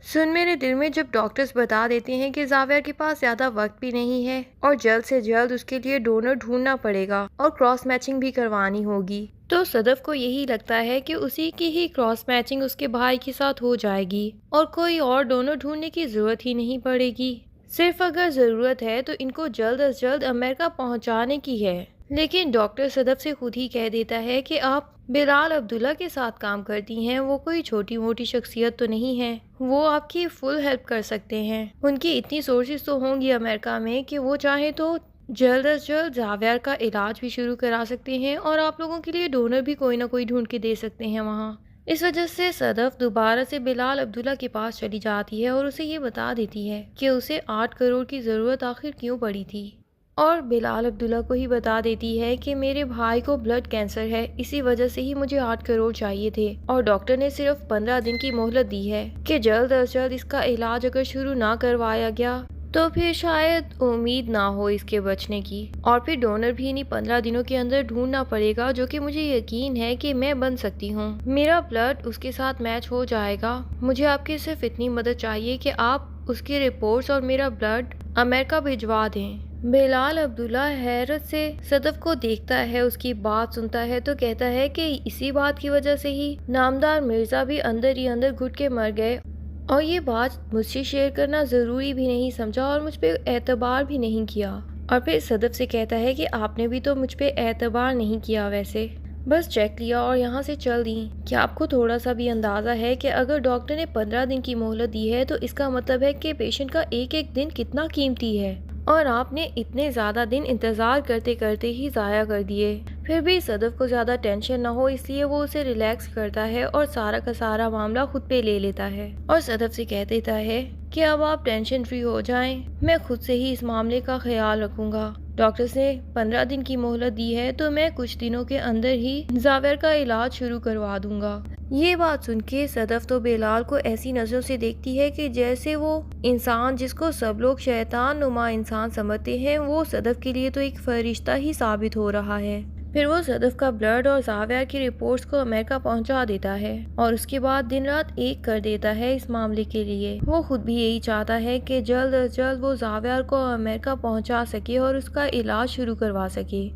سن میرے دل میں جب ڈاکٹرز بتا دیتے ہیں کہ زاویہ کے پاس زیادہ وقت بھی نہیں ہے اور جلد سے جلد اس کے لیے ڈونر ڈھونڈنا پڑے گا اور کراس میچنگ بھی کروانی ہوگی، تو صدف کو یہی لگتا ہے کہ اسی کی ہی کراس میچنگ اس کے بھائی کے ساتھ ہو جائے گی اور کوئی اور ڈونر ڈھونڈنے کی ضرورت ہی نہیں پڑے گی۔ صرف اگر ضرورت ہے تو ان کو جلد از جلد امریکہ پہنچانے کی ہے۔ لیکن ڈاکٹر صدف سے خود ہی کہہ دیتا ہے کہ آپ بلال عبداللہ کے ساتھ کام کرتی ہیں، وہ کوئی چھوٹی موٹی شخصیت تو نہیں ہے، وہ آپ کی فل ہیلپ کر سکتے ہیں۔ ان کی اتنی سورسز تو ہوں گی امریکہ میں کہ وہ چاہیں تو جلد از جلد زاویہ کا علاج بھی شروع کرا سکتے ہیں اور آپ لوگوں کے لیے ڈونر بھی کوئی نہ کوئی ڈھونڈ کے دے سکتے ہیں وہاں۔ اس وجہ سے صدف دوبارہ سے بلال عبداللہ کے پاس چلی جاتی ہے اور اسے یہ بتا دیتی ہے کہ اسے 8 کروڑ کی ضرورت آخر کیوں پڑی تھی، اور بلال عبداللہ کو ہی بتا دیتی ہے کہ میرے بھائی کو بلڈ کینسر ہے، اسی وجہ سے ہی مجھے 8 کروڑ چاہیے تھے اور ڈاکٹر نے صرف 15 دن کی مہلت دی ہے کہ جلد از جلد اس کا علاج اگر شروع نہ کروایا گیا تو پھر شاید امید نہ ہو اس کے بچنے کی، اور پھر ڈونر بھی انہیں 15 دنوں کے اندر ڈھونڈنا پڑے گا، جو کہ مجھے یقین ہے کہ میں بن سکتی ہوں۔ میرا بلڈ اس کے ساتھ میچ ہو جائے گا، مجھے آپ کی صرف اتنی مدد چاہیے کہ آپ اس کی رپورٹس اور میرا بلڈ امریکہ بھجوا دیں۔ بلال عبداللہ حیرت سے صدف کو دیکھتا ہے، اس کی بات سنتا ہے تو کہتا ہے کہ اسی بات کی وجہ سے ہی نامدار مرزا بھی اندر ہی اندر گھٹ کے مر گئے، اور یہ بات مجھ سے شیئر کرنا ضروری بھی نہیں سمجھا اور مجھ پہ اعتبار بھی نہیں کیا۔ اور پھر صدف سے کہتا ہے کہ آپ نے بھی تو مجھ پہ اعتبار نہیں کیا، ویسے بس چیک لیا اور یہاں سے چل دیں۔ کیا آپ کو تھوڑا سا بھی اندازہ ہے کہ اگر ڈاکٹر نے 15 دن کی مہلت دی ہے تو اس کا مطلب ہے کہ پیشنٹ کا ایک ایک دن کتنا قیمتی ہے، اور آپ نے اتنے زیادہ دن انتظار کرتے کرتے ہی ضائع کر دیے۔ پھر بھی صدف کو زیادہ ٹینشن نہ ہو اس لیے وہ اسے ریلیکس کرتا ہے اور سارا کا سارا معاملہ خود پہ لے لیتا ہے اور صدف سے کہہ دیتا ہے کہ اب آپ ٹینشن فری ہو جائیں، میں خود سے ہی اس معاملے کا خیال رکھوں گا۔ ڈاکٹر نے 15 دن کی مہلت دی ہے تو میں کچھ دنوں کے اندر ہی زاویہ کا علاج شروع کروا دوں گا۔ یہ بات سن کے صدف تو بلال کو ایسی نظروں سے دیکھتی ہے کہ جیسے وہ انسان جس کو سب لوگ شیطان نما انسان سمجھتے ہیں، وہ صدف کے لیے تو ایک فرشتہ ہی ثابت ہو رہا ہے۔ پھر وہ صدف کا بلڈ اور زاویہ کی رپورٹس کو امریکہ پہنچا دیتا ہے اور اس کے بعد دن رات ایک کر دیتا ہے اس معاملے کے لیے۔ وہ خود بھی یہی چاہتا ہے کہ جلد از جلد وہ زاویہ کو امریکہ پہنچا سکے اور اس کا علاج شروع کروا سکے۔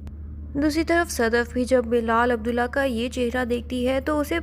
دوسری طرف صدف بھی جب بلال عبداللہ کا یہ چہرہ دیکھتی ہے تو اسے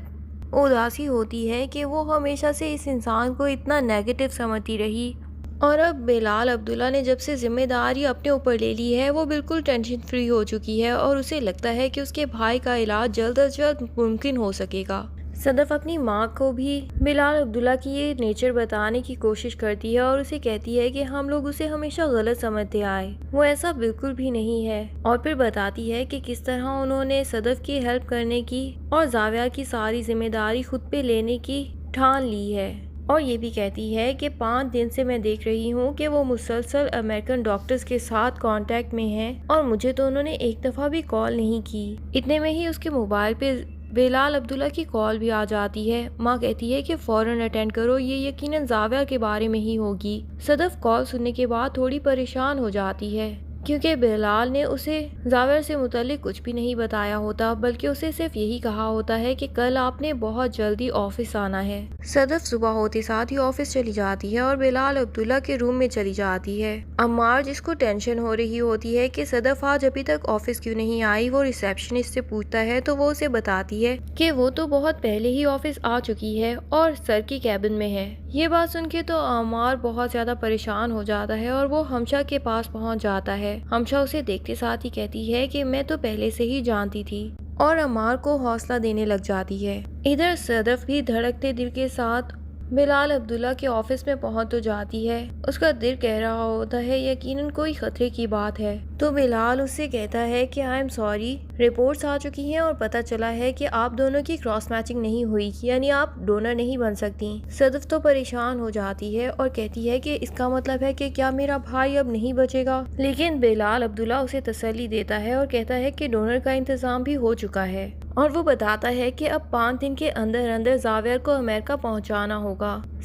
اداسی ہوتی ہے کہ وہ ہمیشہ سے اس انسان کو اتنا نیگیٹو سمجھتی رہی، اور اب بلال عبداللہ نے جب سے ذمہ داری اپنے اوپر لے لی ہے وہ بالکل ٹینشن فری ہو چکی ہے اور اسے لگتا ہے کہ اس کے بھائی کا علاج جلد از جلد ممکن ہو سکے گا۔ صدف اپنی ماں کو بھی بلال عبداللہ کی یہ نیچر بتانے کی کوشش کرتی ہے اور اسے کہتی ہے کہ ہم لوگ اسے ہمیشہ غلط سمجھتے آئے، وہ ایسا بالکل بھی نہیں ہے، اور پھر بتاتی ہے کہ کس طرح انہوں نے صدف کی ہیلپ کرنے کی اور زاویہ کی ساری ذمہ داری خود پہ لینے کی ٹھان لی ہے، اور یہ بھی کہتی ہے کہ 5 دن سے میں دیکھ رہی ہوں کہ وہ مسلسل امریکن ڈاکٹرز کے ساتھ کانٹیکٹ میں ہیں اور مجھے تو انہوں نے ایک دفعہ بھی کال نہیں کی۔ اتنے میں ہی اس کے موبائل پہ بلال عبداللہ کی کال بھی آ جاتی ہے۔ ماں کہتی ہے کہ فوراً اٹینڈ کرو، یہ یقیناً زاویہ کے بارے میں ہی ہوگی۔ صدف کال سننے کے بعد تھوڑی پریشان ہو جاتی ہے کیونکہ بلال نے اسے زاویہ سے متعلق کچھ بھی نہیں بتایا ہوتا، بلکہ اسے صرف یہی کہا ہوتا ہے کہ کل آپ نے بہت جلدی آفس آنا ہے۔ صدف صبح ہوتے ساتھ ہی آفس چلی جاتی ہے اور بلال عبداللہ کے روم میں چلی جاتی ہے۔ عمار، جس کو ٹینشن ہو رہی ہوتی ہے کہ صدف آج ابھی تک آفس کیوں نہیں آئی، وہ ریسیپشنسٹ سے پوچھتا ہے تو وہ اسے بتاتی ہے کہ وہ تو بہت پہلے ہی آفس آ چکی ہے اور سر کی کیبن میں ہے۔ یہ بات سن کے تو عمار بہت زیادہ پریشان ہو جاتا ہے اور وہ ہمشا کے پاس پہنچ جاتا ہے۔ ہمشا اسے دیکھتے ساتھ ہی کہتی ہے کہ میں تو پہلے سے ہی جانتی تھی، اور عمار کو حوصلہ دینے لگ جاتی ہے۔ ادھر صدف بھی دھڑکتے دل کے ساتھ بلال عبداللہ کے آفس میں پہنچ تو جاتی ہے، اس کا دل کہہ رہا ہوتا ہے یقیناً کوئی خطرے کی بات ہے، تو بلال اس سے کہتا ہے کہ آئی ایم سوری، رپورٹس آ چکی ہیں اور پتہ چلا ہے کہ آپ دونوں کی کراس میچنگ نہیں ہوئی، یعنی آپ ڈونر نہیں بن سکتی۔ صدف تو پریشان ہو جاتی ہے اور کہتی ہے کہ اس کا مطلب ہے کہ کیا میرا بھائی اب نہیں بچے گا، لیکن بلال عبداللہ اسے تسلی دیتا ہے اور کہتا ہے کہ ڈونر کا انتظام بھی ہو چکا ہے، اور وہ بتاتا ہے کہ اب 5 دن کے اندر اندر زاویہ کو امریکہ پہنچانا ہوگا۔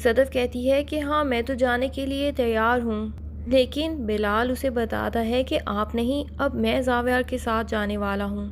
صدف کہتی ہے کہ ہاں میں تو جانے کے لیے تیار ہوں، لیکن بلال اسے بتاتا ہے کہ آپ نہیں، اب میں زاویہ کے ساتھ جانے والا ہوں،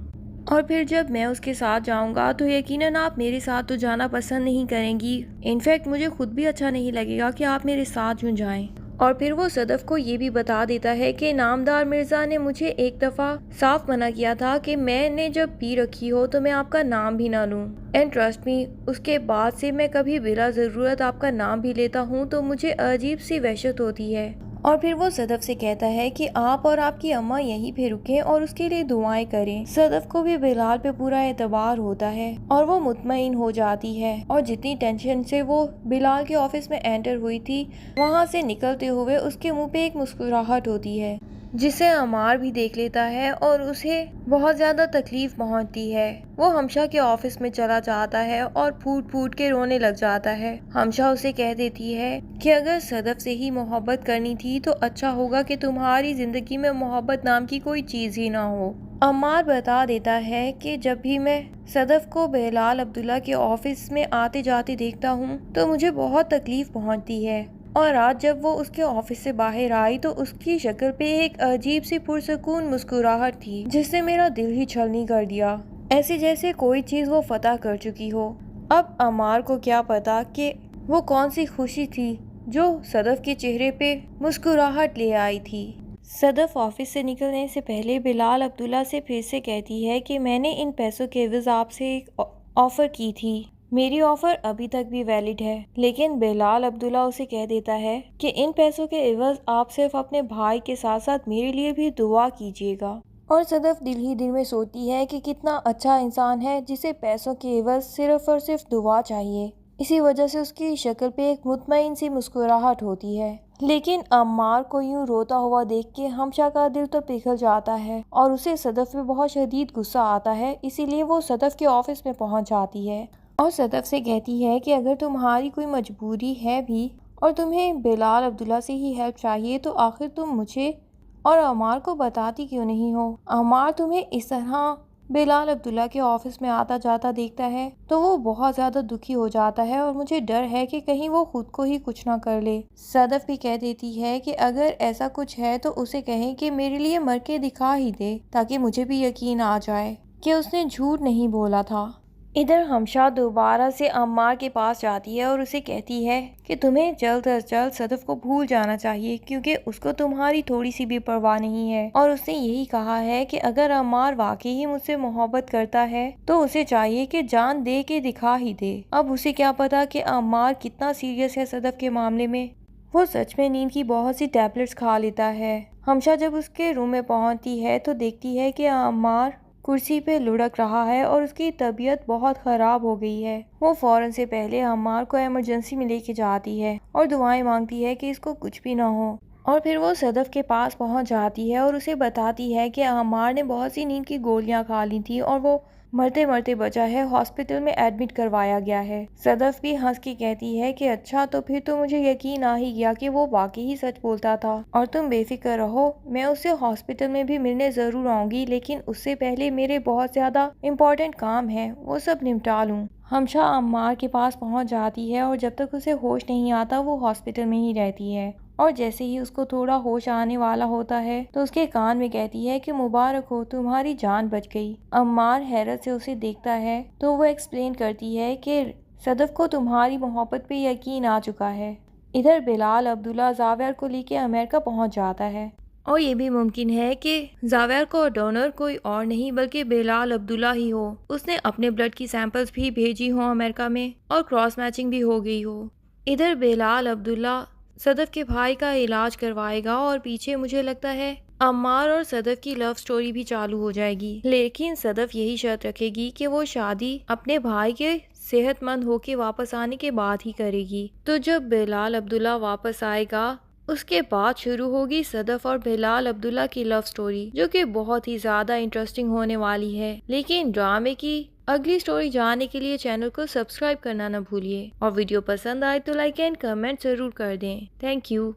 اور پھر جب میں اس کے ساتھ جاؤں گا تو یقیناً آپ میرے ساتھ تو جانا پسند نہیں کریں گی، انفیکٹ مجھے خود بھی اچھا نہیں لگے گا کہ آپ میرے ساتھ یوں جائیں۔ اور پھر وہ صدف کو یہ بھی بتا دیتا ہے کہ نامدار مرزا نے مجھے ایک دفعہ صاف منع کیا تھا کہ میں نے جب پی رکھی ہو تو میں آپ کا نام بھی نہ لوں، اینڈ ٹرسٹ می، اس کے بعد سے میں کبھی بلا ضرورت آپ کا نام بھی لیتا ہوں تو مجھے عجیب سی وحشت ہوتی ہے۔ اور پھر وہ صدف سے کہتا ہے کہ آپ اور آپ کی اماں یہیں پہ رکیں اور اس کے لیے دعائیں کریں۔ صدف کو بھی بلال پہ پورا اعتبار ہوتا ہے اور وہ مطمئن ہو جاتی ہے، اور جتنی ٹینشن سے وہ بلال کے آفس میں انٹر ہوئی تھی وہاں سے نکلتے ہوئے اس کے منہ پہ ایک مسکراہٹ ہوتی ہے جسے عمار بھی دیکھ لیتا ہے اور اسے بہت زیادہ تکلیف پہنچتی ہے۔ وہ ہمشہ کے آفس میں چلا جاتا ہے اور پھوٹ پھوٹ کے رونے لگ جاتا ہے۔ ہمشہ اسے کہہ دیتی ہے کہ اگر صدف سے ہی محبت کرنی تھی تو اچھا ہوگا کہ تمہاری زندگی میں محبت نام کی کوئی چیز ہی نہ ہو۔ عمار بتا دیتا ہے کہ جب بھی میں صدف کو بلال عبداللہ کے آفس میں آتے جاتے دیکھتا ہوں تو مجھے بہت تکلیف پہنچتی ہے، اور آج جب وہ اس کے آفس سے باہر آئی تو اس کی شکل پہ ایک عجیب سی پرسکون مسکراہٹ تھی جس نے میرا دل ہی چھلنی کر دیا، ایسے جیسے کوئی چیز وہ فتح کر چکی ہو۔ اب عمار کو کیا پتا کہ وہ کون سی خوشی تھی جو صدف کے چہرے پہ مسکراہٹ لے آئی تھی۔ صدف آفس سے نکلنے سے پہلے بلال عبداللہ سے پھر سے کہتی ہے کہ میں نے ان پیسوں کے عوض آپ سے ایک آفر کی تھی، میری آفر ابھی تک بھی ویلڈ ہے، لیکن بلال عبداللہ اسے کہہ دیتا ہے کہ ان پیسوں کے عوض آپ صرف اپنے بھائی کے ساتھ ساتھ میرے لیے بھی دعا کیجیے گا۔ اور صدف دل ہی دل میں سوچتی ہے کہ کتنا اچھا انسان ہے جسے پیسوں کے عوض صرف اور صرف دعا چاہیے، اسی وجہ سے اس کی شکل پہ ایک مطمئن سی مسکراہٹ ہوتی ہے۔ لیکن عمار کو یوں روتا ہوا دیکھ کے ہمشہ کا دل تو پگھل جاتا ہے اور اسے صدف پہ بہت شدید غصہ آتا ہے، اسی لیے وہ صدف کے آفس میں پہنچ جاتی ہے اور صدف سے کہتی ہے کہ اگر تمہاری کوئی مجبوری ہے بھی اور تمہیں بلال عبداللہ سے ہی ہیلپ چاہیے تو آخر تم مجھے اور عمار کو بتاتی کیوں نہیں ہو؟ عمار تمہیں اس طرح بلال عبداللہ کے آفس میں آتا جاتا دیکھتا ہے تو وہ بہت زیادہ دکھی ہو جاتا ہے اور مجھے ڈر ہے کہ کہیں وہ خود کو ہی کچھ نہ کر لے۔ صدف بھی کہہ دیتی ہے کہ اگر ایسا کچھ ہے تو اسے کہیں کہ میرے لیے مر کے دکھا ہی دے تاکہ مجھے بھی یقین آ جائے کہ اس نے جھوٹ نہیں بولا تھا۔ ادھر ہمشہ دوبارہ سے عمار کے پاس جاتی ہے اور اسے کہتی ہے کہ تمہیں جلد از جلد صدف کو بھول جانا چاہیے کیونکہ اس کو تمہاری تھوڑی سی بھی پرواہ نہیں ہے، اور اس نے یہی کہا ہے کہ اگر عمار واقعی ہی مجھ سے محبت کرتا ہے تو اسے چاہیے کہ جان دے کے دکھا ہی دے۔ اب اسے کیا پتا کہ عمار کتنا سیریس ہے صدف کے معاملے میں، وہ سچ میں نیند کی بہت سی ٹیبلٹس کھا لیتا ہے۔ ہمشہ جب اس کے روم میں پہنچتی ہے تو دیکھتی ہے کہ عمار کرسی پہ لڑک رہا ہے اور اس کی طبیعت بہت خراب ہو گئی ہے۔ وہ فوراً سے پہلے عمار کو ایمرجنسی میں لے کے جاتی ہے اور دعائیں مانگتی ہے کہ اس کو کچھ بھی نہ ہو، اور پھر وہ صدف کے پاس پہنچ جاتی ہے اور اسے بتاتی ہے کہ عمار نے بہت سی نیند کی گولیاں کھا لی تھی اور وہ مرتے مرتے بچا ہے، ہاسپٹل میں ایڈمٹ کروایا گیا ہے۔ صدف بھی ہنس کے کہتی ہے کہ اچھا، تو پھر تو مجھے یقین آ ہی گیا کہ وہ واقعی ہی سچ بولتا تھا، اور تم بے فکر رہو، میں اسے ہاسپٹل میں بھی ملنے ضرور آؤں گی، لیکن اس سے پہلے میرے بہت زیادہ امپورٹنٹ کام ہے، وہ سب نمٹا لوں۔ ہمشہ عمار کے پاس پہنچ جاتی ہے اور جب تک اسے ہوش نہیں آتا وہ ہاسپٹل میں ہی رہتی ہے، اور جیسے ہی اس کو تھوڑا ہوش آنے والا ہوتا ہے تو اس کے کان میں کہتی ہے کہ مبارک ہو، تمہاری جان بچ گئی۔ عمار حیرت سے اسے دیکھتا ہے تو وہ ایکسپلین کرتی ہے کہ صدف کو تمہاری محبت پہ یقین آ چکا ہے۔ ادھر بلال عبداللہ زاویہ کو لے کے امریکہ پہنچ جاتا ہے، اور یہ بھی ممکن ہے کہ زاویہ کو ڈونر کوئی اور نہیں بلکہ بلال عبداللہ ہی ہو، اس نے اپنے بلڈ کی سیمپلز بھی بھیجی ہوں امریکہ میں اور کراس میچنگ بھی ہو گئی ہو۔ ادھر بلال عبداللہ صدف کے بھائی کا علاج کروائے گا اور پیچھے مجھے لگتا ہے عمار اور صدف کی لو سٹوری بھی چالو ہو جائے گی، لیکن صدف یہی شرط رکھے گی کہ وہ شادی اپنے بھائی کے صحت مند ہو کے واپس آنے کے بعد ہی کرے گی۔ تو جب بلال عبداللہ واپس آئے گا اس کے بعد شروع ہوگی صدف اور بلال عبداللہ کی لو سٹوری، جو کہ بہت ہی زیادہ انٹرسٹنگ ہونے والی ہے۔ لیکن ڈرامے کی اگلی سٹوری جاننے کے لیے چینل کو سبسکرائب کرنا نہ بھولیے، اور ویڈیو پسند آئے تو لائک اینڈ کمنٹ ضرور کر دیں۔ Thank you.